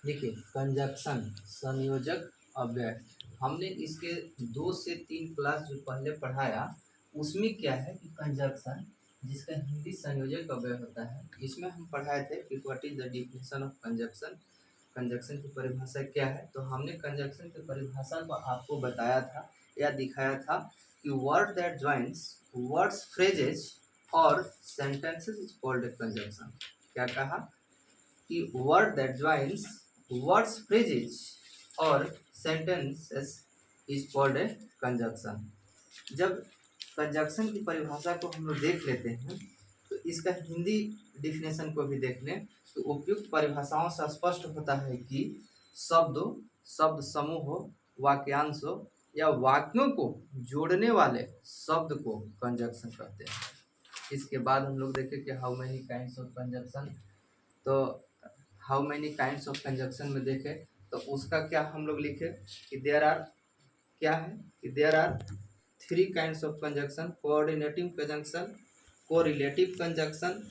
देखिए कंजक्शन संयोजक अव्यय, हमने इसके 2 से 3 क्लास जो पहले पढ़ाया उसमें क्या है कि कंजक्शन जिसका हिंदी संयोजक अव्यय होता है, इसमें हम पढ़ाए थे कि what is the definition of conjunction, conjunction की परिभाषा क्या है। तो हमने कंजक्शन की परिभाषा को आपको बताया था या दिखाया था कि word that joins words phrases और सेंटेंसेस इज कॉल्ड कंजक्शन। क्या कहा कि word that joins words phrases और sentences is called a conjunction. जब कंजक्शन की परिभाषा को हम लोग देख लेते हैं तो इसका हिंदी डिफिनेशन को भी देख लें तो उपयुक्त परिभाषाओं से स्पष्ट होता है कि शब्दों शब्द समूह वाक्यांश या वाक्यों को जोड़ने वाले शब्द को कंजक्शन कहते हैं। इसके बाद हम लोग देखें कि how many kinds of conjunction. तो how many kinds of conjunction में देखें तो उसका क्या हम लोग लिखे कि देयर आर, क्या है कि there are 3 kinds of conjunction, coordinative conjunction, correlative conjunction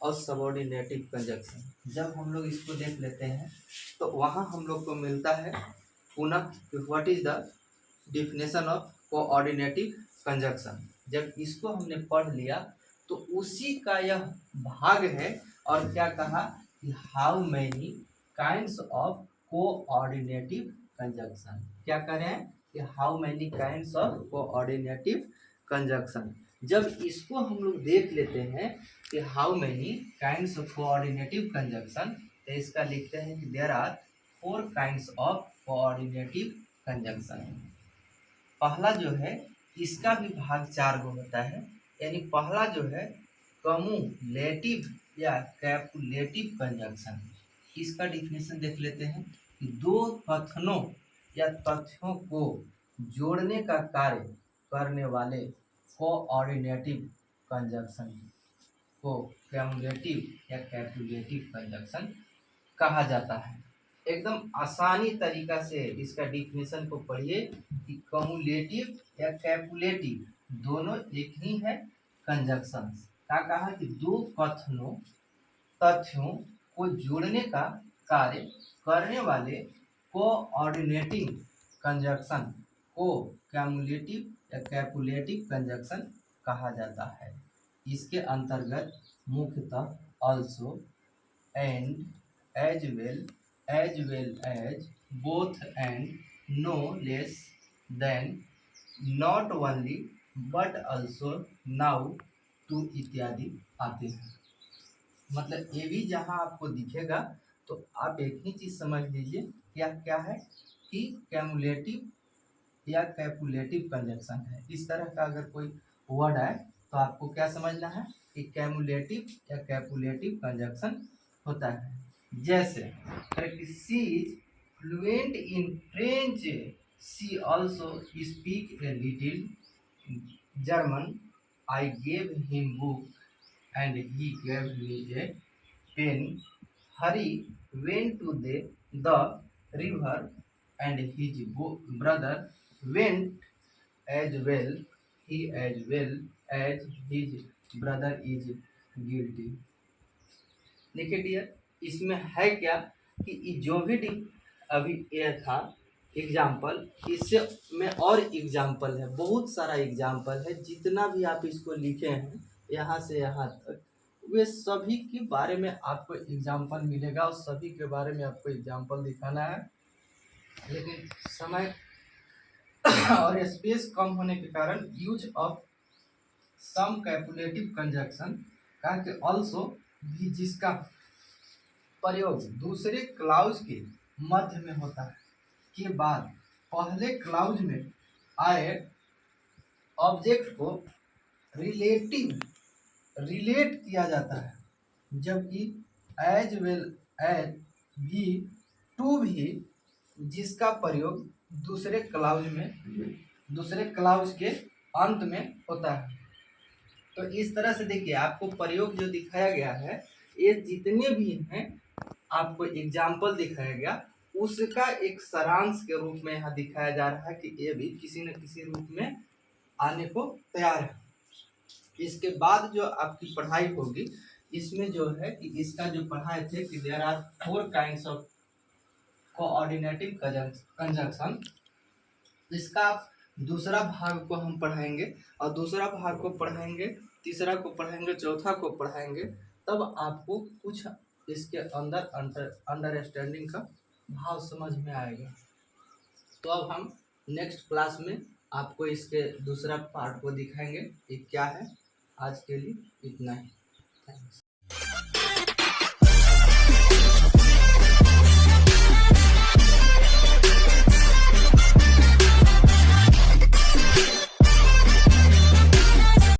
और सबऑर्डिनेटिव कंजक्शन। जब हम लोग इसको देख लेते हैं तो वहाँ हम लोग को मिलता है पुनः कि what is the definition of coordinative conjunction. जब इसको हमने पढ़ लिया तो उसी का यह भाग है। और क्या कहा कि how many kinds of coordinative conjunction, क्या करें कि how many kinds of coordinative conjunction. जब इसको हम लोग देख लेते हैं कि how many kinds of coordinative conjunction, तो इसका लिखते हैं कि there are 4 kinds of coordinative conjunction. पहला जो है इसका भी भाग 4 गो होता है, यानी पहला जो है कम्युलेटिव या कैपुलेटिव कंजक्शन। इसका डिफिनेशन देख लेते हैं कि दो कथनों या तथ्यों को जोड़ने का कार्य करने वाले कोऑर्डिनेटिव कंजक्शन को कैमुलेटिव या कैपुलेटिव कंजक्शन कहा जाता है। एकदम आसानी तरीका से इसका डिफिनेशन को पढ़िए कि कम्युलेटिव या कैपुलेटिव दोनों एक ही है कंजक्शन। क्या कहा कि दो कथनों तथ्यों को जोड़ने का कार्य करने वाले कोऑर्डिनेटिव कंजक्शन को कैमुलेटिव या कैपुलेटिव कंजक्शन कहा जाता है। इसके अंतर्गत मुख्यतः also and as well as both and no less than not only but also now to इत्यादि आते हैं। मतलब ये भी जहाँ आपको दिखेगा तो आप एक ही चीज समझ लीजिए क्या क्या है कि कैमुलेटिव या कैपुलेटिव कंजक्शन है। इस तरह का अगर कोई वर्ड आए तो आपको क्या समझना है कि कैमुलेटिव या कैपुलेटिव कंजक्शन होता है। जैसे she is fluent in French, she also speak a little German, I gave him book and he gave me a pen. Harry went to the river and his brother went as well. He as well as his brother is guilty. देखिए dear, इसमें है क्या कि जो भी अभी ये था एग्जाम्पल, इससे में और एग्जाम्पल है, बहुत सारा एग्जाम्पल है। जितना भी आप इसको लिखे हैं यहाँ से यहाँ तक वे सभी के बारे में आपको एग्जाम्पल मिलेगा और सभी के बारे में आपको एग्जाम्पल दिखाना है। लेकिन समय और स्पेस कम होने के कारण यूज ऑफ सम कैपुलेटिव कंजक्शन का कि ऑल्सो भी जिसका प्रयोग दूसरे क्लाउज के मध्य में होता है के बाद पहले क्लाउज में आए ऑब्जेक्ट को रिलेट किया जाता है, जबकि एज वेल एज भी टू भी जिसका प्रयोग दूसरे क्लाउज के अंत में होता है। तो इस तरह से देखिए आपको प्रयोग जो दिखाया गया है ये जितने भी हैं आपको एग्जाम्पल दिखाया गया उसका एक सारांश के रूप में यहाँ दिखाया जा रहा है कि ये भी किसी न किसी रूप में आने को तैयार है। इसके बाद जो आपकी पढ़ाई होगी इसमें जो है कि इसका जो पढ़ाए थे कि there are 4 kinds of coordinating conjunction, इसका दूसरा भाग को हम पढ़ाएंगे, और दूसरा भाग को पढ़ाएंगे, तीसरा को पढ़ाएंगे, चौथा को पढ़ाएंगे, तब आपको कुछ इसके अंदर अंडरस्टैंडिंग का भाव समझ में आएगा। तो अब हम नेक्स्ट क्लास में आपको इसके दूसरा पार्ट को दिखाएंगे कि क्या है। आज के लिए इतना ही। थैंक्स।